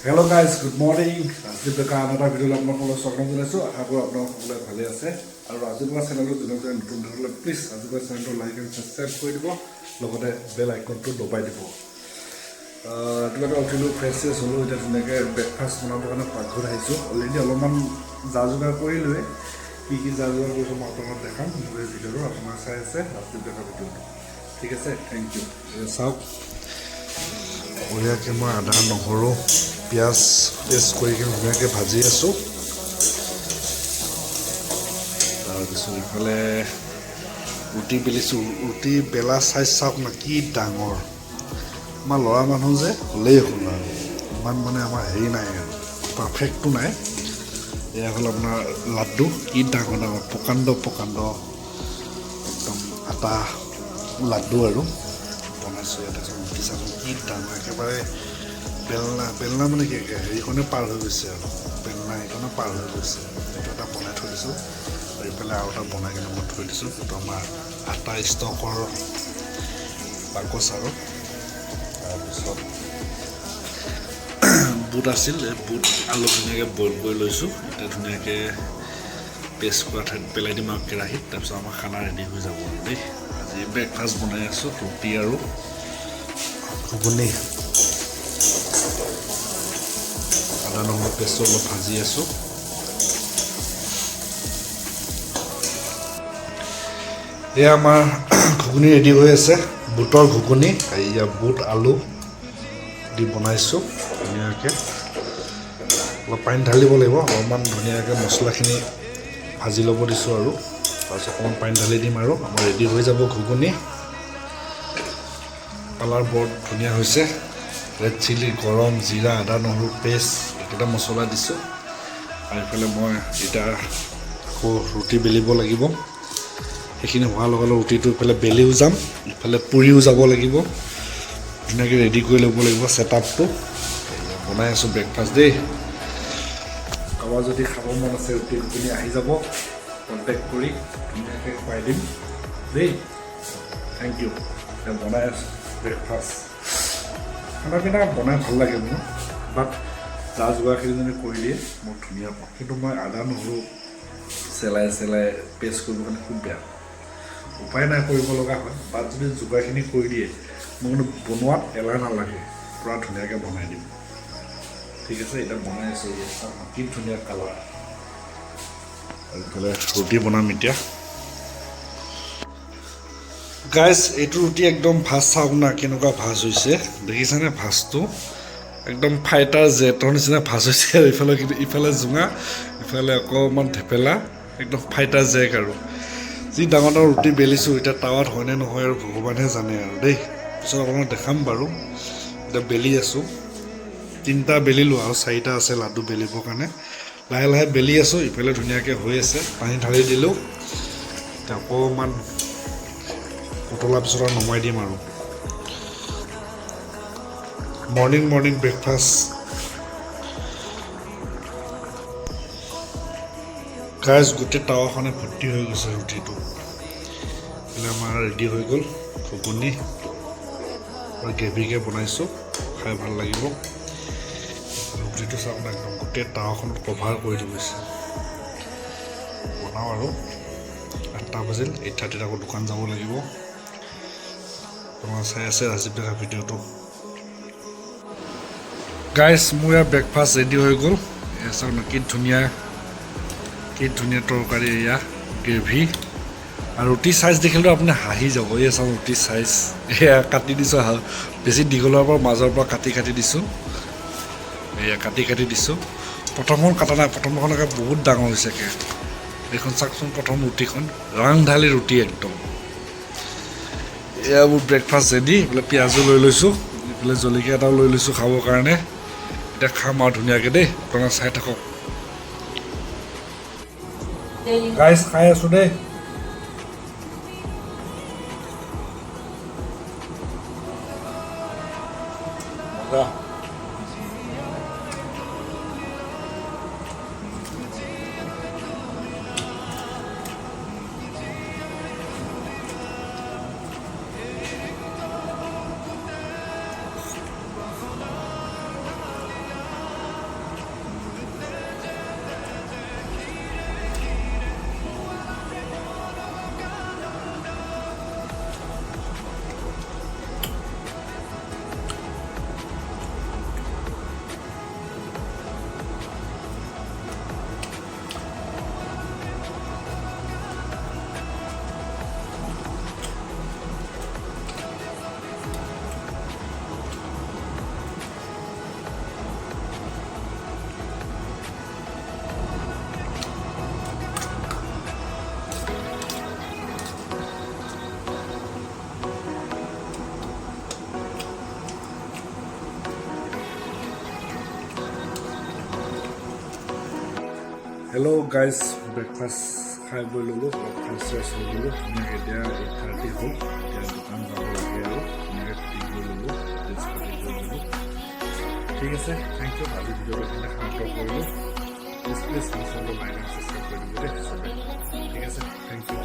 hello' guys good morning Rajdeep Deka আন এটা ভিডিঅ'লৈ আপোনালোকলৈ স্বাগতম জনাইছোঁ আশা কৰোঁ আপোনালোক সকলোৱে ভালে আছে আৰু ৰাজদীপৰ চেনেলটো যোনে নতুন ভিডিঅ'লৈ প্লিজ ৰাজদীপৰ চেনেলটো লাইক এণ্ড ছাবস্ক্ৰাইব কৰি দিব লগতে বেল আইকনটো দবাই দিব ৰাতিপুৱাতে উঠিলোঁ ফ্ৰেছ চেছ হ'লোঁ এতিয়া ধুনীয়াকৈ ব্ৰেকফাষ্ট বনাবৰ কাৰণে পাকঘৰত আহিছোঁ অলৰেডি অলপমান যা যোগাৰ কৰিলোৱে কি যা যোগাৰ কৰিছোঁ মই আপোনালোকক দেখাম মোৰ এই ভিডিঅ'টো আপোনাৰ চাই আছে ৰাজদীপ ডেকা ভিডিঅ'টো ঠিক আছে থেংক ইউ চাওক বঢ়িয়াকৈ মই আদা নহৰু পিঁয়াজ পেষ্ট কৰি কিনে ধুনীয়াকৈ ভাজি আছোঁ তাৰপিছত ইফালে ৰুটি বেলিছোঁ ৰুটি বেলা চাইজ চাওক না কি ডাঙৰ আমাৰ ল'ৰা মানুহ যে হ'লেই হ'ল আৰু ইমান মানে আমাৰ হেৰি নাই আৰু পাৰফেক্টটো নাই এয়া হ'ল আপোনাৰ লাড্ডু কি ডাঙৰ ডাঙৰ প্ৰকাণ্ড একদম আটা লাড্ডু আৰু বনাইছোঁ ইয়াতে ৰুটি চাওঁ কি ডাঙৰ একেবাৰে বেলনা মানে কি হেৰিখনে পাৰ হৈ গৈছে আৰু বেলনা সেইখনে পাৰ হৈ গৈছে এইটো এটা বনাই থৈ দিছোঁ আৰু ইফালে আৰু এটা বনাই কিনে মই থৈ দিছোঁ সেইটো আমাৰ আটা ষ্টকৰ বাকচ আৰু তাৰপিছত বুট আছিল বুট আলু ধুনীয়াকৈ বইল কৰি লৈছোঁ এতিয়া ধুনীয়াকৈ পেষ্ট কৰা ঠাইত পেলাই দিম আৰু কেৰাহীত তাৰপিছত আমাৰ খানা ৰেডি হৈ যাব আৰু দেই আজি ব্ৰেকফাষ্ট বনাই আছোঁ ৰুটি আৰু ঘুগুনি আদা নহৰু পেষ্টটো অলপ ভাজি আছোঁ এয়া আমাৰ ঘুগুনি ৰেডি হৈ আছে বুটৰ ঘুগুনি এয়া বুট আলু দি বনাইছোঁ ধুনীয়াকৈ অলপ পানী ঢালিব লাগিব অলপমান ধুনীয়াকৈ মছলাখিনি ভাজি ল'ব দিছোঁ আৰু তাৰপিছত অকণমান পানী ঢালি দিম আৰু আমাৰ ৰেডি হৈ যাব ঘুগুনি কালাৰ বৰ ধুনীয়া হৈছে ৰেড চিলি গৰম জিৰা আদা নহৰু পেষ্ট এইকেইটা মছলা দিছোঁ আৰু ইফালে মই এতিয়া আকৌ ৰুটি বেলিব লাগিব সেইখিনি হোৱাৰ লগে লগে ৰুটিটো ইফালে বেলিও যাম ইফালে পুৰিও যাব লাগিব ধুনীয়াকৈ ৰেডি কৰি ল'ব লাগিব ছেটআপটো বনাই আছোঁ ব্ৰেকফাষ্ট দেই কাৰোবাৰ যদি খাব মন আছে ৰুটি ঘুগুনি আহি যাব কণ্টেক্ট কৰি ধুনীয়াকৈ খুৱাই দিম দেই থেংক ইউ এতিয়া বনাই আছোঁ ব্ৰেকফাষ্ট খানা পিনা বনাই ভাল লাগে মোৰ বাট যা যোগাৰখিনি যদি কৰি দিয়ে মোৰ ধুনীয়া পাওঁ কিন্তু মই আদা নহৰু চেলাই পেষ্ট কৰিবৰ কাৰণে খুব বেয়া উপায় নাই কৰিব লগা হয় বাট যদি যোগাৰখিনি কৰি দিয়ে মোৰ কিন্তু বনোৱাত এলাহ নালাগে পূৰা ধুনীয়াকৈ বনাই দিম ঠিক আছে এতিয়া বনাই আছোঁ কি ধুনীয়া কালাৰ আৰু ইফালে ৰুটি বনাম এতিয়া গাইজ এইটো ৰুটি একদম ভাজ চাওক না কেনেকুৱা ভাজ হৈছে দেখিছেনে ভাজটো একদম ফাইটাৰ জেটৰ নিচিনা ভাজ হৈছে আৰু ইফালে জোঙা ইফালে অকণমান ধেপেলা একদম ফাইটাৰ জেক আৰু যি ডাঙৰ ডাঙৰ ৰুটি বেলিছোঁ এতিয়া টাৱাত হয়নে নহয় আৰু ভগৱানেহে জানে আৰু দেই পিছত আপোনাক দেখাম বাৰু এতিয়া বেলি আছোঁ 3টা বেলিলোঁ আৰু 4টা আছে লাডু বেলিবৰ কাৰণে লাহে লাহে বেলি আছোঁ ইফালে ধুনীয়াকৈ হৈ আছে পানী ঢালি দিলোঁ এতিয়া অকণমান উতলাৰ পিছত আৰু নমাই দিম আৰু মৰ্ণিং ব্ৰেকফাষ্ট গাইজ গোটেই টাৱাখনে ভৰ্তি হৈ গৈছে ৰুটিটো এইফালে আমাৰ ৰেডি হৈ গ'ল ঘুগুনি আৰু গ্ৰেভিকৈ বনাইছোঁ খাই ভাল লাগিব ৰুটিটো চাওক না একদম গোটেই টাৱাখন কভাৰ কৰি দি গৈছে বনাওঁ আৰু 8টা বাজিল 8:30 আকৌ দোকান যাব লাগিব তোমাৰ চাই আছে ৰাজীৱ ডেকা ভিডিঅ'টো গাইজ মোৰ ইয়াৰ ব্ৰেকফাষ্ট ৰেডি হৈ গ'ল এয়া চাওক না কি ধুনীয়া তৰকাৰী এয়া গ্ৰেভি আৰু ৰুটি চাইজ দেখিলেতো আপুনি হাঁহি যাব এয়া চাওক ৰুটি চাইজ এয়া কাটি দিছোঁ বেছি দীঘলৰ পৰা মাজৰ পৰা কাটি দিছোঁ এয়া কাটি দিছোঁ প্ৰথমখন কাটা নাই প্ৰথমখন একে বহুত ডাঙৰ হৈছে এইখন চাওকচোন প্ৰথম ৰুটিখন ৰাংঢালি ৰুটি একদম এয়া মোৰ ব্ৰেকফাষ্ট ৰেডি এইফালে পিঁয়াজো লৈ লৈছোঁ এইফালে জলকীয়া এটাও লৈ লৈছোঁ খাবৰ কাৰণে এতিয়া খাম আৰু ধুনীয়াকৈ দেই আপোনালোকে চাই থাকক গাইজ খাই আছোঁ দেই মজা হেল্ল' গাইজ ব্ৰেকফাষ্ট খাই বৈ ল'লোঁ অলপ ফ্ৰেছ হৈ গ'লোঁ ধুনীয়াকৈ এতিয়া 8:30 হ'ল এতিয়া দোকান যাব লাগে আৰু ধুনীয়াকৈ ফিটিং কৰি ল'লোঁ ড্ৰেছ ফিটিং কৰি ল'লোঁ ঠিক আছে থেংক ইউ আজি ভিডিঅ'টো এইখিনি সমাপ্ত কৰিলোঁ প্লিজ মোৰ চেনেলটো লাইক এণ্ড ছাবস্ক্ৰাইব কৰি দিব দেই চবে ঠিক আছে থেংক ইউ